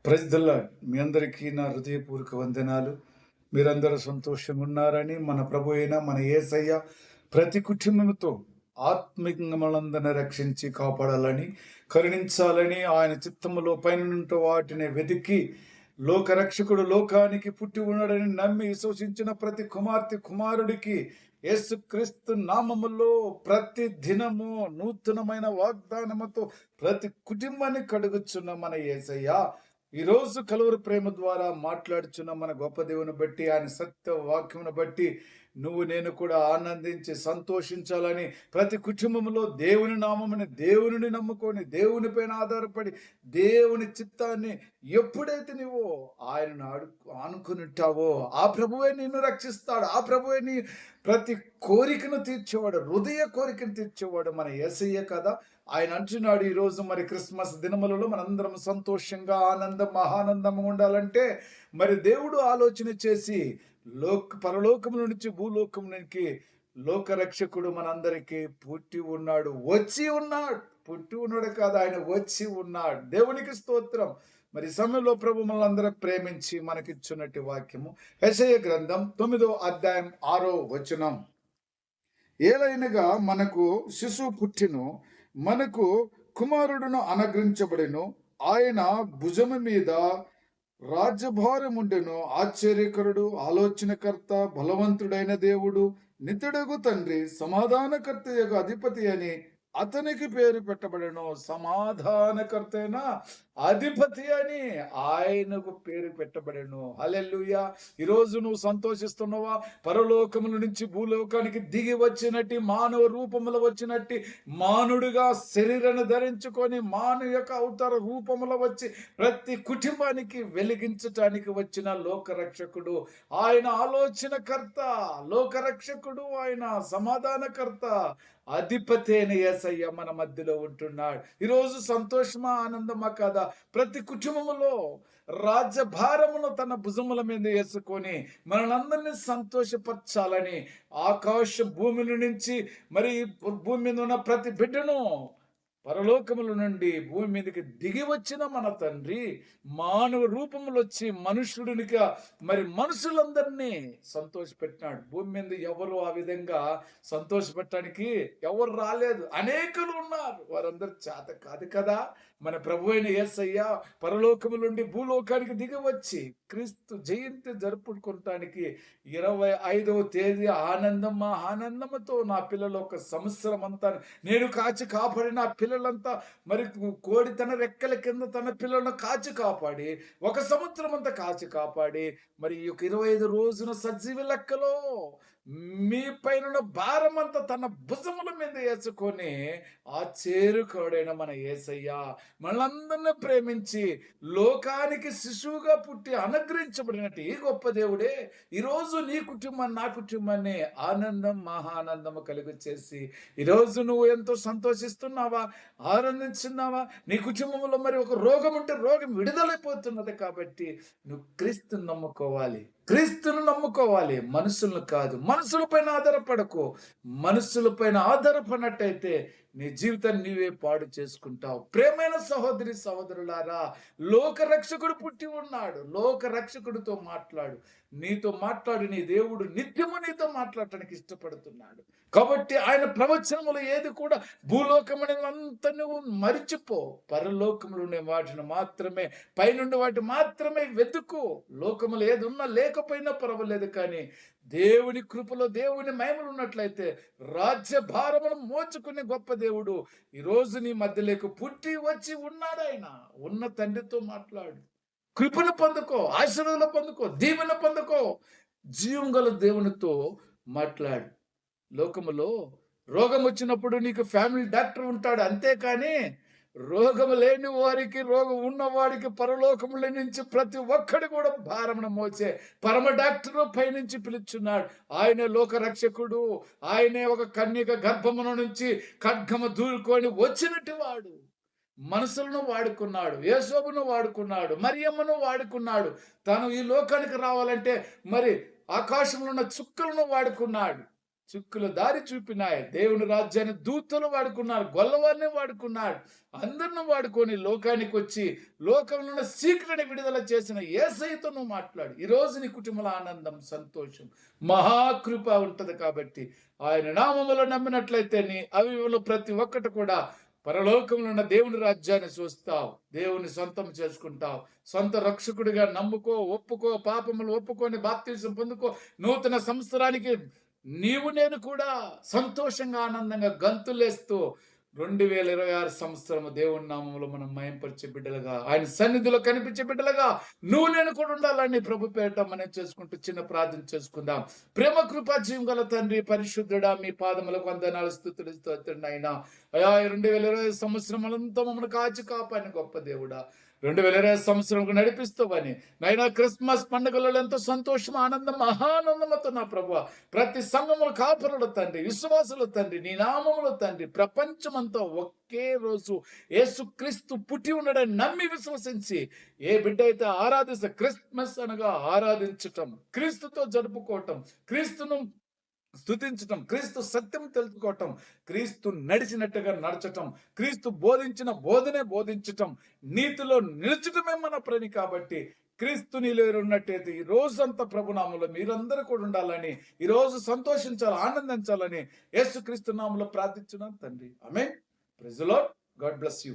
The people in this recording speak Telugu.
Praise the lord. మీ అందరికీ నా హృదయపూర్వక వందనాలు. మీరందరూ సంతోషంగా ఉన్నారని మన ప్రభు అయిన మన యేసయ్య ప్రతి కుటుంబంతో ఆత్మికంగా మనందరిని రక్షించి కాపాడాలని, కరుణించాలని ఆయన చిత్తములో పైనుంట వాటిని వెతికి లోకరక్షకుడు లోకానికి పుట్టి ఉన్నాడని నమ్మి విశ్వసించిన ప్రతి కుమార్తె కుమారుడికి యేసుక్రీస్తు నామములో ప్రతి దినము నూతనమైన వాగ్దానముతో ప్రతి కుటుంబాన్ని కడుగుచున్న మన యేసయ్య ఈ రోజు కలువరి ప్రేమ ద్వారా మాట్లాడుచున్న మన గొప్ప దేవుని బట్టి, ఆయన సత్య వాక్యమును బట్టి నువ్వు నేను కూడా ఆనందించి సంతోషించాలని, ప్రతి కుటుంబంలో దేవుని నామముని దేవునిని నమ్ముకొని దేవుని పైన ఆధారపడి దేవుని చిత్తాన్ని ఎప్పుడైతే నువ్వు ఆయనను ఆనుకునింటావో ఆ ప్రభువే నిన్ను రక్షిస్తాడు. ఆ ప్రభువే నీ ప్రతి కోరికను తీర్చేవాడు, హృదయ కోరికను తీర్చేవాడు మన యేసయ్య కదా. ఆయన అంటున్నాడు, ఈ రోజు మరి క్రిస్మస్ దినములలో మనందరం సంతోషంగా ఆనందం మహానందంగా ఉండాలంటే మరి దేవుడు ఆలోచన చేసి పరలోకము నుంచి భూలోకమునికి లోకరక్షకుడు మనందరికీ పుట్టి ఉన్నాడు, వచ్చి ఉన్నాడు. పుట్టి ఉన్నాడు కాదు, ఆయన వచ్చి ఉన్నాడు. దేవునికి స్తోత్రం. మరి ఈ సమయంలో ప్రభు మనల్ని ప్రేమించి మనకిచ్చున్నట్టు వాక్యము యెషయా గ్రంథం 9వ అధ్యాయం 6వ వచనం. ఏలైనగా మనకు శిశువు పుట్టెను, మనకు కుమారుడును అనుగ్రహించబడెను, ఆయన భుజము మీద రాజ్యభారముండెను. ఆశ్చర్యకరుడు, ఆలోచనకర్త, బలవంతుడైన దేవుడు, నిత్యుడగు తండ్రి, సమాధానకర్త యొక్క అధిపతి అని అతనికి పేరు పెట్టబడెను. సమాధానకర్తైన అధిపతి అని ఆయనకు పేరు పెట్టబడెను. హల్లెలూయా. ఈరోజు నువ్వు సంతోషిస్తున్నావా? పరలోకముల నుంచి భూలోకానికి దిగి వచ్చినట్టు, మానవ రూపములో వచ్చినట్టు, మానుడుగా శరీరాన్ని ధరించుకొని మానవ యొక్క అవతార రూపములో వచ్చి ప్రతి కుటుంబానికి వెలిగించటానికి వచ్చిన లోకరక్షకుడు, ఆయన ఆలోచనకర్త, లోకరక్షకుడు, ఆయన సమాధానకర్త, అధిపతి అయిన యేసయ్య మన మధ్యలో ఉంటున్నాడు. ఈరోజు సంతోషమా ఆనందమా కాదా? ప్రతి కుటుంబములో రాజ్యభారమును తన భుజముల మీద వేసుకొని మనందరినీ సంతోషపరచాలని ఆకాశ భూమిల నుంచి మరి భూమి మీద ఉన్న ప్రతి బిడ్డను పరలోకముల నుండి భూమి మీదకి దిగి వచ్చిన మన తండ్రి మానవ రూపములు వచ్చి మనుషుడినిగా మరి మనుషులందరినీ సంతోషపెట్టినాడు. భూమి మీద ఎవరు ఆ విధంగా సంతోషపెట్టడానికి ఎవరు రాలేదు, అనేకులు ఉన్నారు. వారందరూ చేత కాదు కదా. మన ప్రభు అయిన యేసయ్య పరలోకము నుండి భూలోకానికి దిగి వచ్చి క్రీస్తు జయంతి జరుపుకుంటానికి 25వ తేదీ ఆనందముతో నా పిల్లలు ఒక సంవత్సరం అంతా నేను కాచి కాపాడిన పిల్లలంతా మరి కోడి తన రెక్కల కింద తన పిల్లలను కాచి కాపాడి ఒక సంవత్సరం అంతా కాచి కాపాడి మరి ఈ 25 రోజున సజీవ లెక్కలో మీ పైన భారం అంతా తన భుజముల మీద వేసుకొని ఆ చేరుకోడైన మన యేసయ్య మనలందరినీ ప్రేమించి లోకానికి శిశువుగా పుట్టి అనుగ్రహించబడినట్టు ఈ గొప్ప దేవుడే ఈరోజు నీ కుటుంబాన్ని నా కుటుంబాన్ని ఆనందం మహానందము కలుగు చేసి ఈరోజు నువ్వు ఎంతో సంతోషిస్తున్నావా, ఆనందించున్నావా? నీ కుటుంబంలో మరి ఒక రోగం ఉంటే రోగం విడుదలైపోతున్నది కాబట్టి నువ్వు క్రీస్తుని నమ్ముకోవాలి, క్రీస్తును నమ్ముకోవాలి, మనుషులను కాదు. మనుషులపైన ఆధారపడకు. మనుషులపైన ఆధారపడినట్టయితే నీ జీవితాన్ని నీవే పాడు చేసుకుంటావు. ప్రేమైన సహోదరి సహోదరులారా, లోకరక్షకుడు పుట్టి ఉన్నాడు. లోకరక్షకుడితో మాట్లాడు. నీతో మాట్లాడు. నీ దేవుడు నిత్యము నీతో మాట్లాడటానికి ఇష్టపడుతున్నాడు. కాబట్టి ఆయన ప్రవచనములు ఏది కూడా భూలోకమని అంతా నువ్వు మరిచిపో. పరలోకములు ఉండే వాటిని మాత్రమే, పైనుండి వాటి మాత్రమే వెతుకు. లోకములు ఏది ఉన్నా లేకపోయినా పర్వాలేదు, కానీ దేవుని కృపలో దేవుని మహిమలు ఉన్నట్లయితే రాజ్య భారమును మోచుకునే గొప్ప దేవుడు ఈరోజు నీ మధ్యలోకి పుట్టి వచ్చి ఉన్నాడు. ఆయన ఉన్న తండ్రితో మాట్లాడు. కృపను పొందుకో, ఆశీర్వాదాలు పొందుకో, దీవెన పొందుకో. జీవం గల దేవునితో మాట్లాడు. లోకములో రోగం వచ్చినప్పుడు నీకు ఫ్యామిలీ డాక్టర్ ఉంటాడు, అంతేకాని రోగం లేని వారికి, రోగం ఉన్నవాడికి పరలోకముల నుంచి ప్రతి ఒక్కడు కూడా భారమును మోసే పరమ డాక్టర్ పైనుంచి పిలుచున్నాడు. ఆయనే లోక రక్షకుడు. ఆయనే ఒక కన్యక గర్భమున నుంచి ఖడ్గము దూరుకొని వచ్చినట్టు వాడు. మనుషులను వాడుకున్నాడు, యేసోబును వాడుకున్నాడు, మరియమ్మను వాడుకున్నాడు. తాను ఈ లోకానికి రావాలంటే మరి ఆకాశంలో ఉన్న చుక్కలను వాడుకున్నాడు. చుక్కులు దారి చూపినాయి. దేవుని రాజ్యాన్ని దూతలు వాడుకున్నారు, గొల్లవారిని వాడుకున్నాడు. అందరిని వాడుకొని లోకానికొచ్చి లోకంలో ఉన్న చీకటిని విడుదల చేసిన యేసయ్యతో నువ్వు మాట్లాడు. ఈరోజు నీ కుటుంబంలో ఆనందం, సంతోషం, మహాకృప ఉంటది. కాబట్టి ఆయన నామములో నమ్మినట్లయితే నీ అవిలో ప్రతి ఒక్కటి కూడా పరలోకంలో ఉన్న దేవుని రాజ్యాన్ని చూస్తావు, దేవుని సొంతం చేసుకుంటావు. సొంత రక్షకుడిగా నమ్ముకో, ఒప్పుకో, పాపములు ఒప్పుకొని బాప్తిసం పొందుకో. నూతన సంవత్సరానికి నీవు నేను కూడా సంతోషంగా, ఆనందంగా గంతులేస్తూ 2026 సంవత్సరము దేవుని నామములో మనం మయంపరిచే బిడ్డలుగా, ఆయన సన్నిధిలో కనిపించే బిడ్డలుగా నువ్వు నేను కూడా ఉండాలని ప్రభు పేరట మనం చేసుకుంటూ చిన్న ప్రార్థన చేసుకుందాం. ప్రేమ కృపా జీవం గల తండ్రి, పరిశుద్ధుడా, మీ పాదములకు వందనాలు, స్తుతులు, స్తోత్రం అయినా అయా. 2025 సంవత్సరములంతా మమ్మల్ని కాచి కాపాని గొప్ప దేవుడా, 2020 సంవత్సరం నడిపిస్తావని నైనా క్రిస్మస్ పండుగలలో ఎంతో సంతోషం, ఆనందం, మహానందముతో నా ప్రభు ప్రతి సంఘములు కాపురుల తండ్రి, విశ్వాసుల తండ్రి, నీ నామముల తండ్రి, ప్రపంచమంతా ఒకే రోజు యేసుక్రీస్తు పుట్టి ఉండడని నమ్మి విశ్వసించి ఏ బిడ్డ అయితే ఆరాధిస్తే, క్రిస్మస్ అనగా ఆరాధించటం, క్రీస్తుతో జరుపుకోవటం, క్రీస్తును స్తుతించటం, క్రీస్తు సత్యం తెలుసుకోవటం, క్రీస్తు నడిచినట్టుగా నడచటం, క్రీస్తు బోధించిన బోధనే బోధించటం, నీతిలో నిలుచటమే మన పని. కాబట్టి క్రీస్తు నీలో ఉన్నట్టయితే ఈ రోజంతా ప్రభునామంలో మీరందరూ కూడా ఉండాలని, ఈ రోజు సంతోషించాలి, ఆనందించాలని యేసుక్రీస్తు నామంలో ప్రార్థించున్నాను తండ్రి. ఆమేన్. Praise the lord. God bless you.